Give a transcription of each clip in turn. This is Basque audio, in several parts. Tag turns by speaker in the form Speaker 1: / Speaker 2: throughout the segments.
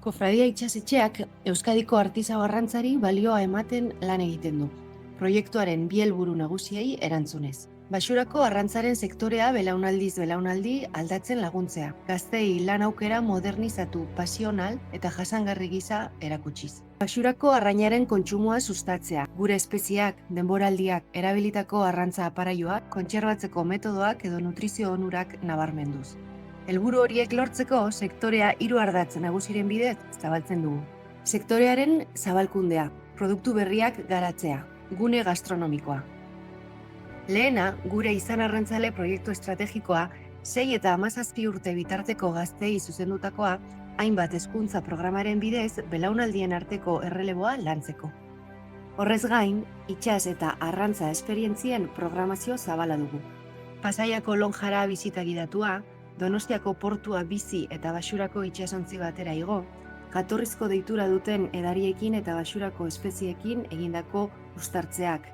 Speaker 1: Kofradia itsasetxeak Euskadiko artisau arrantzari balioa ematen lan egiten du, proiektuaren bi helburu nagusiei erantzunez. Baxurako arrantzaren sektorea belaunaldiz belaunaldi aldatzen laguntzea, gazteei lan aukera modernizatu, pasional eta jasangarri gisa erakutsiz. Baxurako arrainaren kontsumoa sustatzea, gure espezieak, denboraldiak, erabilitako arrantza aparaioak, kontserbatzeko metodoak edo nutrizio onurak nabarmenduz. Helburu horiek lortzeko sektorea 3 ardatz nagusiren bidez zabaltzen dugu. Sektorearen zabalkundea, produktu berriak garatzea, gune gastronomikoa. Lehena, gure izan arrantzale proiektu estrategikoa, 6 eta 17 urte bitarteko gazteei zuzendutakoa, hainbat hezkuntza programaren bidez belaunaldien arteko erreleboa lantzeko. Horrez gain, itsas eta arrantza esperientzien programazio zabala dugu. Pasaiako Lonjara bisita gidatua, Donostiako portua bizi eta Baxurako itsasontzi batera igo, jatorrizko deitura duten edariekin eta Baxurako espezieekin egindako uztartzeak,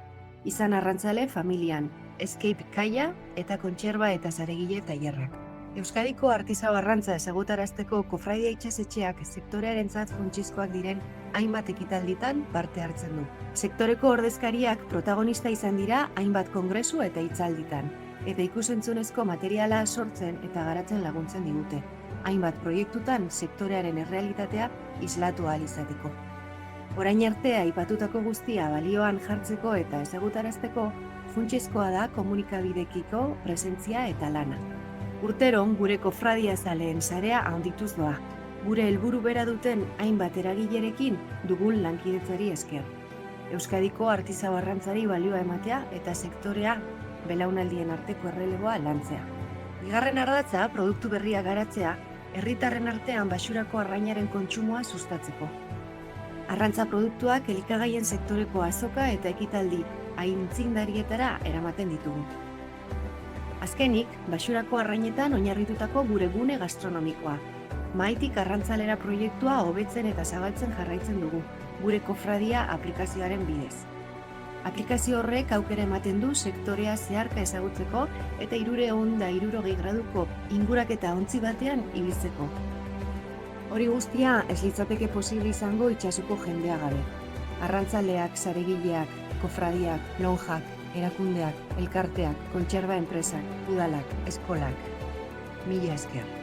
Speaker 1: izan arrantzale familian, escape kaia eta kontserba eta zaregile tailerrak. Euskadiko artisau arrantza ezagutarazteko Kofradia itsasetxeak sektorearentzat funtsezkoak diren hainbat ekitalditan parte hartzen du. Sektoreko ordezkariak protagonista izan dira hainbat kongresu eta hitzalditan, eta ikusentzunezko materiala sortzen eta garatzen laguntzen digute. Hainbat proiektutan sektorearen errealitatea islatu ahal izateko. Orain arte aipatutako guztia balioan jartzeko eta ezagutarazteko, funtsezkoa da komunikabidekiko presentzia eta lana. Urteron gure kofradia zaleen sarea handituz doa. Gure helburu bera duten hainbat eragilerekin dugun lankidetzari esker. Euskadiko artisau arrantzari balioa ematea eta sektorea belaunaldien arteko erreleboa lantzea. Bigarren ardatza, produktu berria garatzea, herritarren artean Baxurako arrainaren kontsumoa sustatzeko. Arrantza produktuak elikagaien sektoreko azoka eta ekitaldi aintzindarietara eramaten ditugu. Azkenik, Baxurako arrainetan oinarritutako gure gune gastronomikoa. Mahaitik arrantzalera proiektua hobetzen eta zabaltzen jarraitzen dugu, gure kofradia aplikazioaren bidez. Aplikazio horrek aukera ematen du sektorea zeharka ezagutzeko eta 360 graduko inguraketa ontzi batean ibiltzeko. Hori guztia ez litzateke posible izango itsasoko jendea gabe. Arrantzaleak, zaregileak, kofradiak, lonjak, erakundeak, elkarteak, kontserba enpresak, udalak, eskolak. Mila esker.